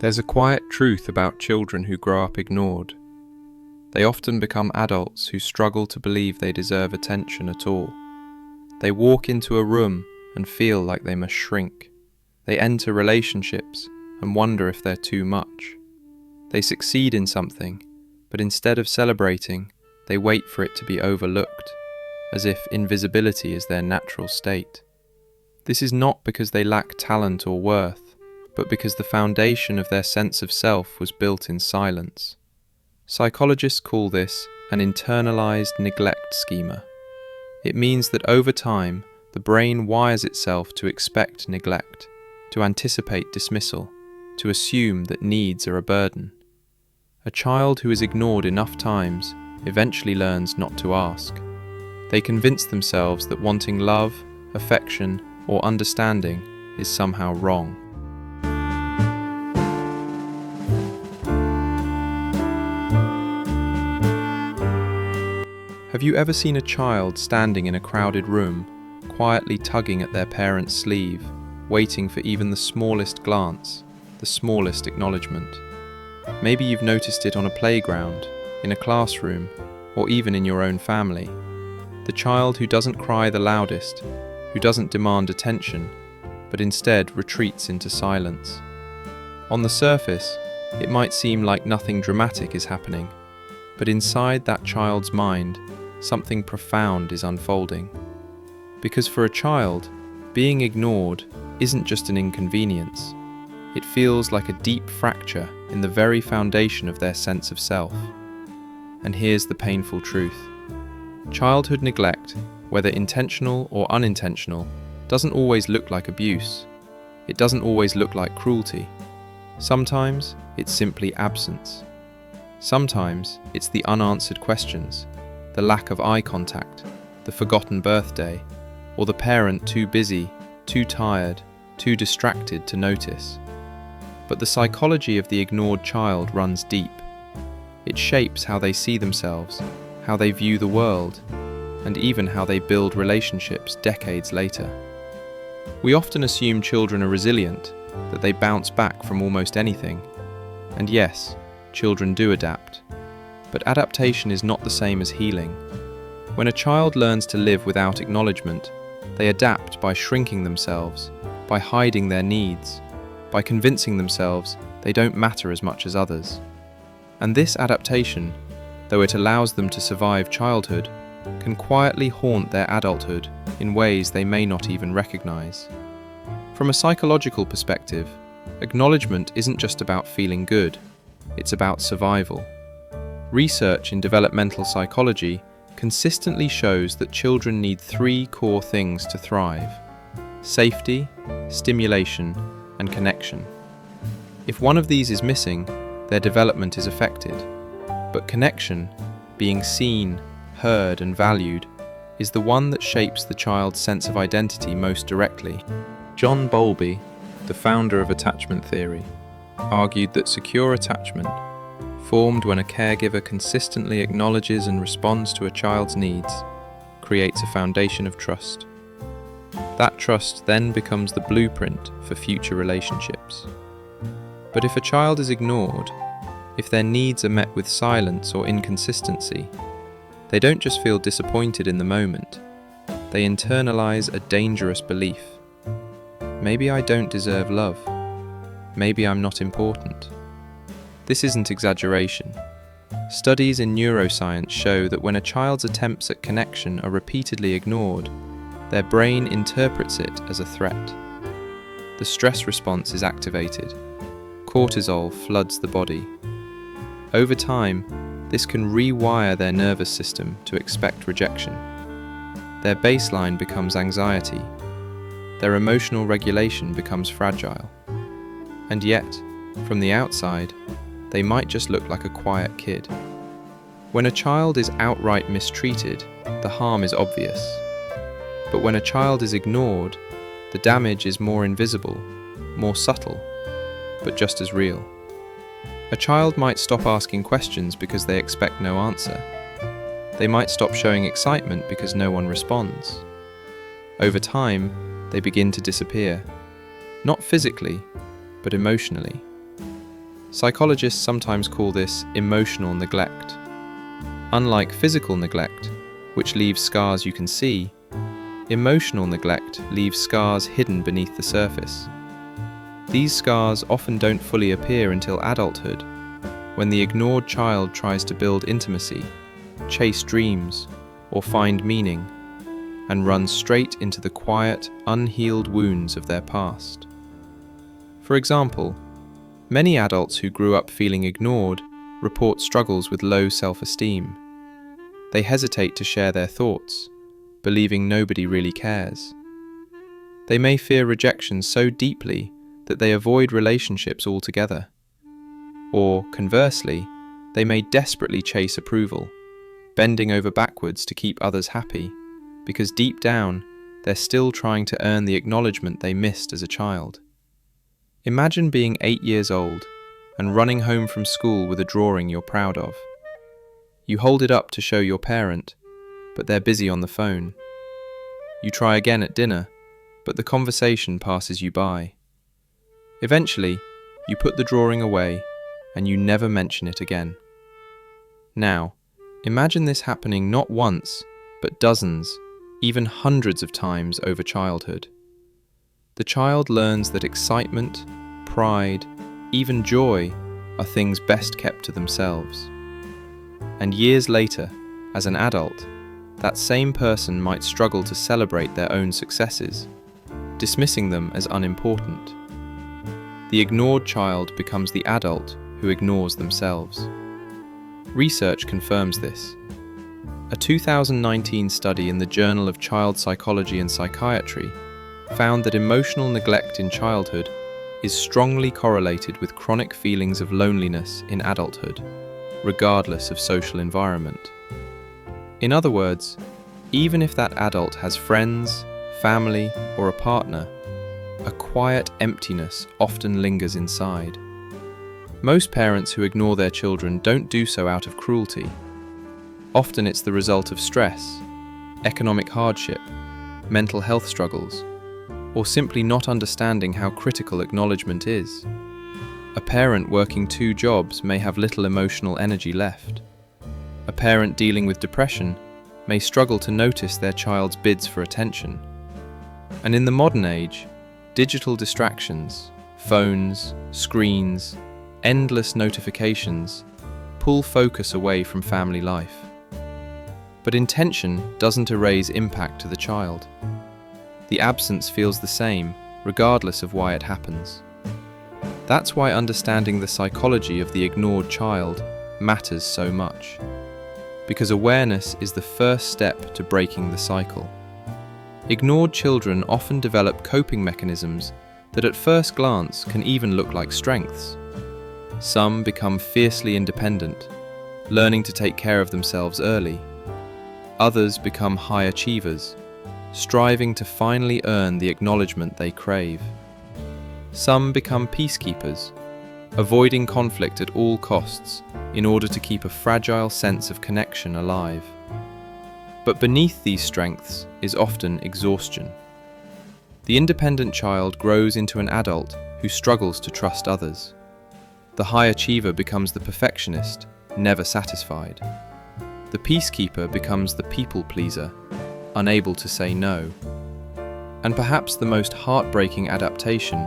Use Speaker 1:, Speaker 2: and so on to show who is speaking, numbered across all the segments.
Speaker 1: There's a quiet truth about children who grow up ignored. They often become adults who struggle to believe they deserve attention at all. They walk into a room and feel like they must shrink. They enter relationships and wonder if they're too much. They succeed in something, but instead of celebrating, they wait for it to be overlooked, as if invisibility is their natural state. This is not because they lack talent or worth, but because the foundation of their sense of self was built in silence. Psychologists call this an internalized neglect schema. It means that over time, the brain wires itself to expect neglect, to anticipate dismissal, to assume that needs are a burden. A child who is ignored enough times eventually learns not to ask. They convince themselves that wanting love, affection, or understanding is somehow wrong. Have you ever seen a child standing in a crowded room, quietly tugging at their parent's sleeve, waiting for even the smallest glance, the smallest acknowledgement? Maybe you've noticed it on a playground, in a classroom, or even in your own family. The child who doesn't cry the loudest, who doesn't demand attention, but instead retreats into silence. On the surface, it might seem like nothing dramatic is happening, but inside that child's mind, something profound is unfolding. Because for a child, being ignored isn't just an inconvenience. It feels like a deep fracture in the very foundation of their sense of self. And here's the painful truth. Childhood neglect, whether intentional or unintentional, doesn't always look like abuse. It doesn't always look like cruelty. Sometimes it's simply absence. Sometimes it's the unanswered questions, the lack of eye contact, the forgotten birthday, or the parent too busy, too tired, too distracted to notice. But the psychology of the ignored child runs deep. It shapes how they see themselves, how they view the world, and even how they build relationships decades later. We often assume children are resilient, that they bounce back from almost anything. And yes, children do adapt. But adaptation is not the same as healing. When a child learns to live without acknowledgement, they adapt by shrinking themselves, by hiding their needs, by convincing themselves they don't matter as much as others. And this adaptation, though it allows them to survive childhood, can quietly haunt their adulthood in ways they may not even recognize. From a psychological perspective, acknowledgement isn't just about feeling good, it's about survival. Research in developmental psychology consistently shows that children need 3 core things to thrive: safety, stimulation, and connection. If one of these is missing, their development is affected. But connection, being seen, heard, and valued, is the one that shapes the child's sense of identity most directly. John Bowlby, the founder of attachment theory, argued that secure attachment, formed when a caregiver consistently acknowledges and responds to a child's needs, creates a foundation of trust. That trust then becomes the blueprint for future relationships. But if a child is ignored, if their needs are met with silence or inconsistency, they don't just feel disappointed in the moment, they internalize a dangerous belief. Maybe I don't deserve love. Maybe I'm not important. This isn't exaggeration. Studies in neuroscience show that when a child's attempts at connection are repeatedly ignored, their brain interprets it as a threat. The stress response is activated. Cortisol floods the body. Over time, this can rewire their nervous system to expect rejection. Their baseline becomes anxiety. Their emotional regulation becomes fragile. And yet, from the outside, they might just look like a quiet kid. When a child is outright mistreated, the harm is obvious. But when a child is ignored, the damage is more invisible, more subtle, but just as real. A child might stop asking questions because they expect no answer. They might stop showing excitement because no one responds. Over time, they begin to disappear, not physically, but emotionally. Psychologists sometimes call this emotional neglect. Unlike physical neglect, which leaves scars you can see, emotional neglect leaves scars hidden beneath the surface. These scars often don't fully appear until adulthood, when the ignored child tries to build intimacy, chase dreams, or find meaning, and runs straight into the quiet, unhealed wounds of their past. For example, many adults who grew up feeling ignored report struggles with low self-esteem. They hesitate to share their thoughts, believing nobody really cares. They may fear rejection so deeply that they avoid relationships altogether. Or, conversely, they may desperately chase approval, bending over backwards to keep others happy, because deep down, they're still trying to earn the acknowledgement they missed as a child. Imagine being 8 years old and running home from school with a drawing you're proud of. You hold it up to show your parent, but they're busy on the phone. You try again at dinner, but the conversation passes you by. Eventually, you put the drawing away and you never mention it again. Now, imagine this happening not once, but dozens, even hundreds of times over childhood. The child learns that excitement, pride, even joy are things best kept to themselves. And years later, as an adult, that same person might struggle to celebrate their own successes, dismissing them as unimportant. The ignored child becomes the adult who ignores themselves. Research confirms this. A 2019 study in the Journal of Child Psychology and Psychiatry found that emotional neglect in childhood is strongly correlated with chronic feelings of loneliness in adulthood, regardless of social environment. In other words, even if that adult has friends, family, or a partner, a quiet emptiness often lingers inside. Most parents who ignore their children don't do so out of cruelty. Often it's the result of stress, economic hardship, mental health struggles, or simply not understanding how critical acknowledgement is. A parent working 2 jobs may have little emotional energy left. A parent dealing with depression may struggle to notice their child's bids for attention. And in the modern age, digital distractions, phones, screens, endless notifications pull focus away from family life. But intention doesn't erase impact to the child. The absence feels the same, regardless of why it happens. That's why understanding the psychology of the ignored child matters so much. Because awareness is the first step to breaking the cycle. Ignored children often develop coping mechanisms that at first glance can even look like strengths. Some become fiercely independent, learning to take care of themselves early. Others become high achievers, striving to finally earn the acknowledgement they crave. Some become peacekeepers, avoiding conflict at all costs in order to keep a fragile sense of connection alive. But beneath these strengths is often exhaustion. The independent child grows into an adult who struggles to trust others. The high achiever becomes the perfectionist, never satisfied. The peacekeeper becomes the people pleaser, unable to say no. And perhaps the most heartbreaking adaptation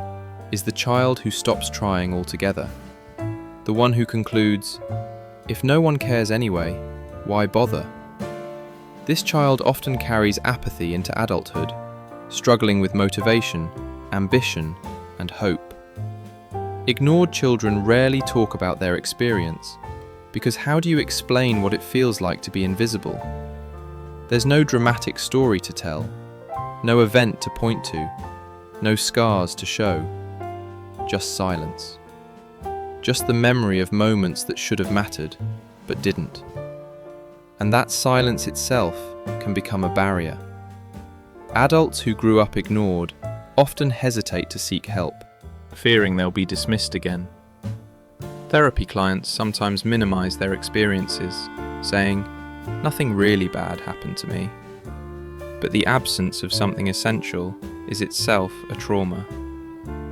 Speaker 1: is the child who stops trying altogether. The one who concludes, "If no one cares anyway, why bother?" This child often carries apathy into adulthood, struggling with motivation, ambition, and hope. Ignored children rarely talk about their experience, because how do you explain what it feels like to be invisible? There's no dramatic story to tell, no event to point to, no scars to show, just silence. Just the memory of moments that should have mattered, but didn't. And that silence itself can become a barrier. Adults who grew up ignored often hesitate to seek help, fearing they'll be dismissed again. Therapy clients sometimes minimize their experiences, saying, "Nothing really bad happened to me." But the absence of something essential is itself a trauma.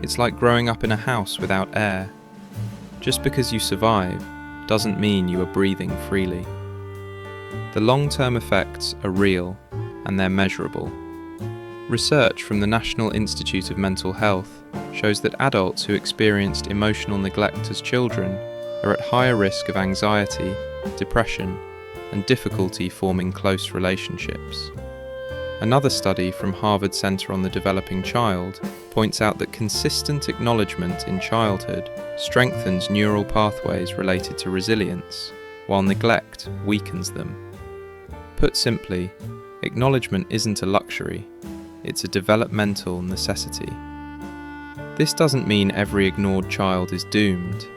Speaker 1: It's like growing up in a house without air. Just because you survive doesn't mean you are breathing freely. The long-term effects are real and they're measurable. Research from the National Institute of Mental Health shows that adults who experienced emotional neglect as children are at higher risk of anxiety, depression, and difficulty forming close relationships. Another study from Harvard Center on the Developing Child points out that consistent acknowledgement in childhood strengthens neural pathways related to resilience, while neglect weakens them. Put simply, acknowledgement isn't a luxury, it's a developmental necessity. This doesn't mean every ignored child is doomed.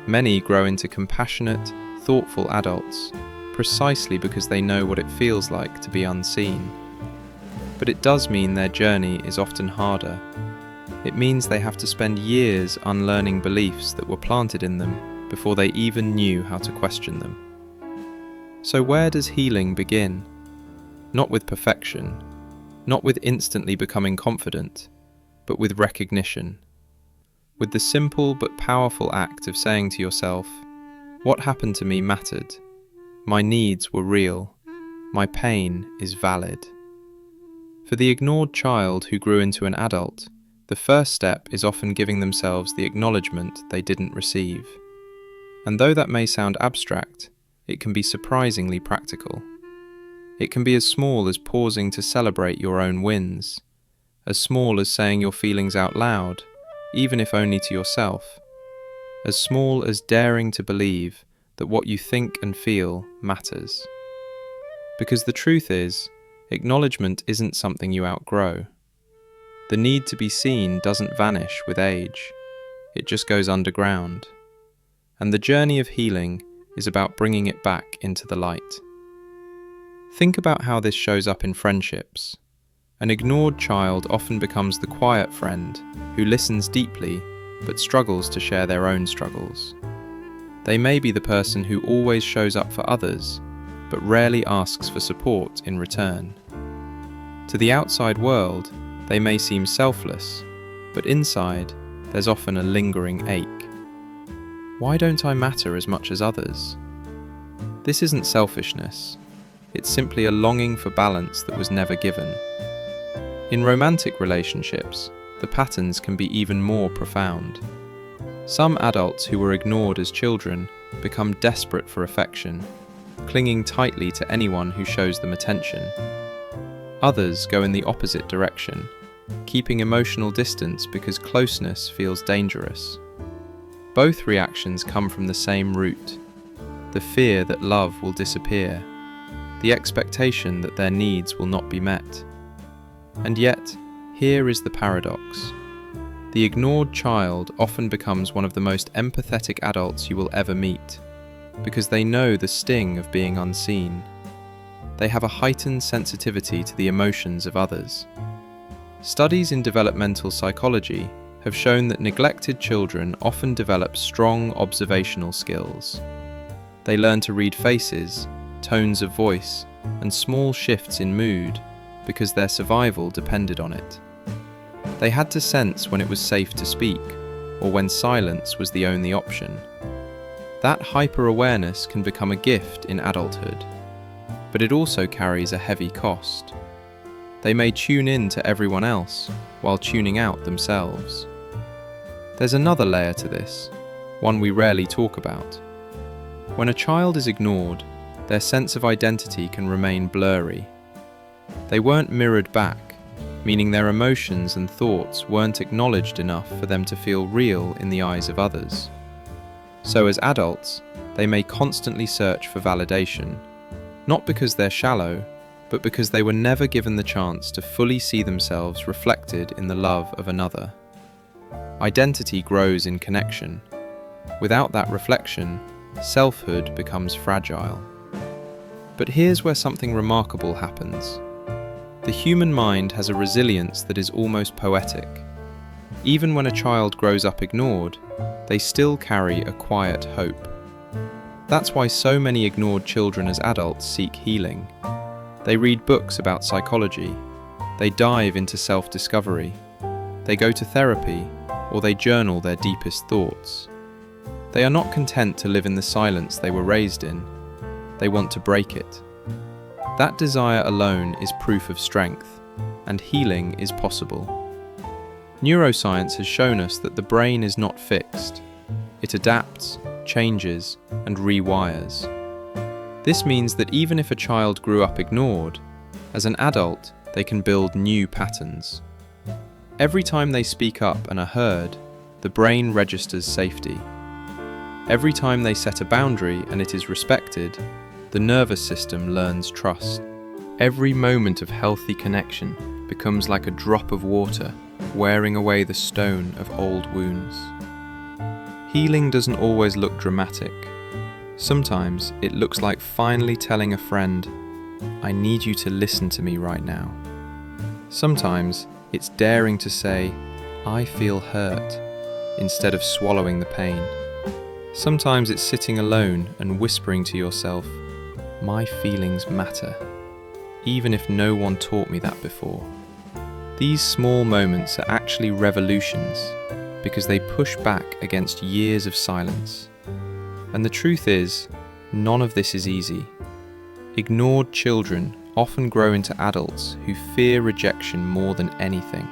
Speaker 1: Many grow into compassionate, thoughtful adults, precisely because they know what it feels like to be unseen. But it does mean their journey is often harder. It means they have to spend years unlearning beliefs that were planted in them before they even knew how to question them. So where does healing begin? Not with perfection, not with instantly becoming confident, but with recognition. With the simple but powerful act of saying to yourself, "What happened to me mattered. My needs were real. My pain is valid." For the ignored child who grew into an adult, the first step is often giving themselves the acknowledgement they didn't receive. And though that may sound abstract, it can be surprisingly practical. It can be as small as pausing to celebrate your own wins, as small as saying your feelings out loud, even if only to yourself, as small as daring to believe that what you think and feel matters. Because the truth is, acknowledgement isn't something you outgrow. The need to be seen doesn't vanish with age, it just goes underground. And the journey of healing is about bringing it back into the light. Think about how this shows up in friendships. An ignored child often becomes the quiet friend who listens deeply but struggles to share their own struggles. They may be the person who always shows up for others, but rarely asks for support in return. To the outside world, they may seem selfless, but inside, there's often a lingering ache. Why don't I matter as much as others? This isn't selfishness. It's simply a longing for balance that was never given. In romantic relationships, the patterns can be even more profound. Some adults who were ignored as children become desperate for affection, clinging tightly to anyone who shows them attention. Others go in the opposite direction, keeping emotional distance because closeness feels dangerous. Both reactions come from the same root: the fear that love will disappear, the expectation that their needs will not be met. And yet, here is the paradox. The ignored child often becomes one of the most empathetic adults you will ever meet, because they know the sting of being unseen. They have a heightened sensitivity to the emotions of others. Studies in developmental psychology have shown that neglected children often develop strong observational skills. They learn to read faces, tones of voice, and small shifts in mood because their survival depended on it. They had to sense when it was safe to speak, or when silence was the only option. That hyper-awareness can become a gift in adulthood, but it also carries a heavy cost. They may tune in to everyone else while tuning out themselves. There's another layer to this, one we rarely talk about. When a child is ignored, their sense of identity can remain blurry. They weren't mirrored back, meaning their emotions and thoughts weren't acknowledged enough for them to feel real in the eyes of others. So as adults, they may constantly search for validation, not because they're shallow, but because they were never given the chance to fully see themselves reflected in the love of another. Identity grows in connection. Without that reflection, selfhood becomes fragile. But here's where something remarkable happens. The human mind has a resilience that is almost poetic. Even when a child grows up ignored, they still carry a quiet hope. That's why so many ignored children as adults seek healing. They read books about psychology, they dive into self-discovery, they go to therapy, or they journal their deepest thoughts. They are not content to live in the silence they were raised in. They want to break it. That desire alone is proof of strength, and healing is possible. Neuroscience has shown us that the brain is not fixed. It adapts, changes, and rewires. This means that even if a child grew up ignored, as an adult, they can build new patterns. Every time they speak up and are heard, the brain registers safety. Every time they set a boundary and it is respected, the nervous system learns trust. Every moment of healthy connection becomes like a drop of water, wearing away the stone of old wounds. Healing doesn't always look dramatic. Sometimes it looks like finally telling a friend, "I need you to listen to me right now." Sometimes it's daring to say, "I feel hurt," instead of swallowing the pain. Sometimes it's sitting alone and whispering to yourself, "My feelings matter," even if no one taught me that before. These small moments are actually revolutions because they push back against years of silence. And the truth is, none of this is easy. Ignored children often grow into adults who fear rejection more than anything.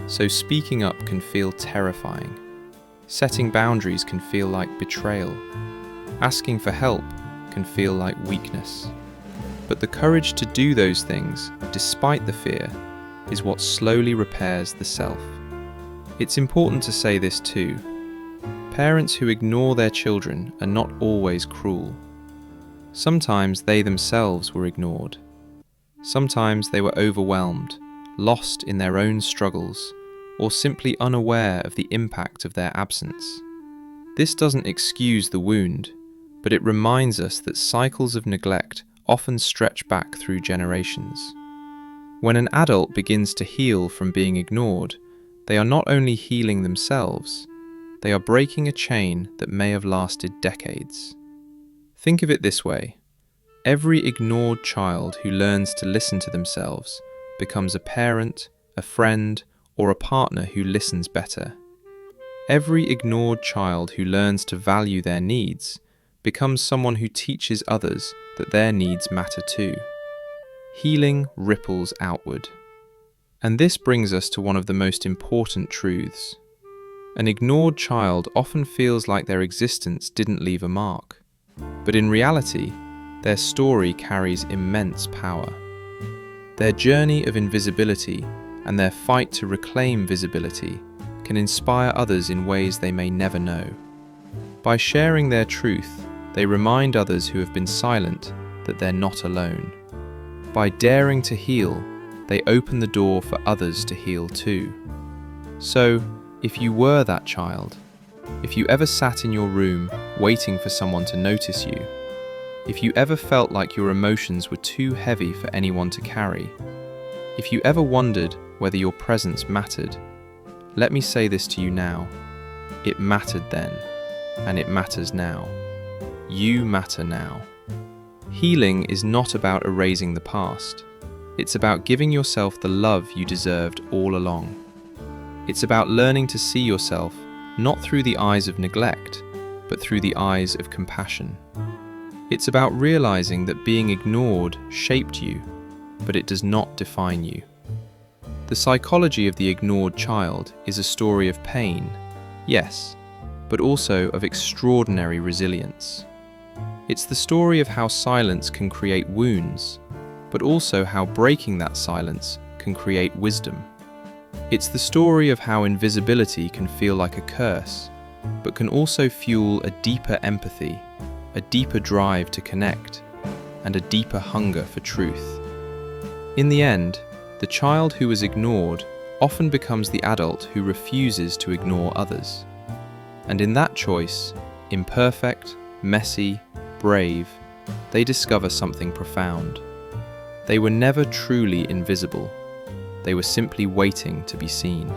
Speaker 1: So speaking up can feel terrifying. Setting boundaries can feel like betrayal. Asking for help can feel like weakness. But the courage to do those things, despite the fear, is what slowly repairs the self. It's important to say this too. Parents who ignore their children are not always cruel. Sometimes they themselves were ignored. Sometimes they were overwhelmed, lost in their own struggles, or simply unaware of the impact of their absence. This doesn't excuse the wound, but it reminds us that cycles of neglect often stretch back through generations. When an adult begins to heal from being ignored, they are not only healing themselves, they are breaking a chain that may have lasted decades. Think of it this way. Every ignored child who learns to listen to themselves becomes a parent, a friend, or a partner who listens better. Every ignored child who learns to value their needs becomes someone who teaches others that their needs matter too. Healing ripples outward. And this brings us to one of the most important truths. An ignored child often feels like their existence didn't leave a mark. But in reality, their story carries immense power. Their journey of invisibility and their fight to reclaim visibility can inspire others in ways they may never know. By sharing their truth, they remind others who have been silent that they're not alone. By daring to heal, they open the door for others to heal too. So, if you were that child, if you ever sat in your room waiting for someone to notice you, if you ever felt like your emotions were too heavy for anyone to carry, if you ever wondered whether your presence mattered, let me say this to you now. It mattered then, and it matters now. You matter now. Healing is not about erasing the past. It's about giving yourself the love you deserved all along. It's about learning to see yourself not through the eyes of neglect, but through the eyes of compassion. It's about realizing that being ignored shaped you, but it does not define you. The psychology of the ignored child is a story of pain, yes, but also of extraordinary resilience. It's the story of how silence can create wounds, but also how breaking that silence can create wisdom. It's the story of how invisibility can feel like a curse, but can also fuel a deeper empathy, a deeper drive to connect, and a deeper hunger for truth. In the end, the child who is ignored often becomes the adult who refuses to ignore others. And in that choice, imperfect, messy, brave, they discover something profound. They were never truly invisible. They were simply waiting to be seen.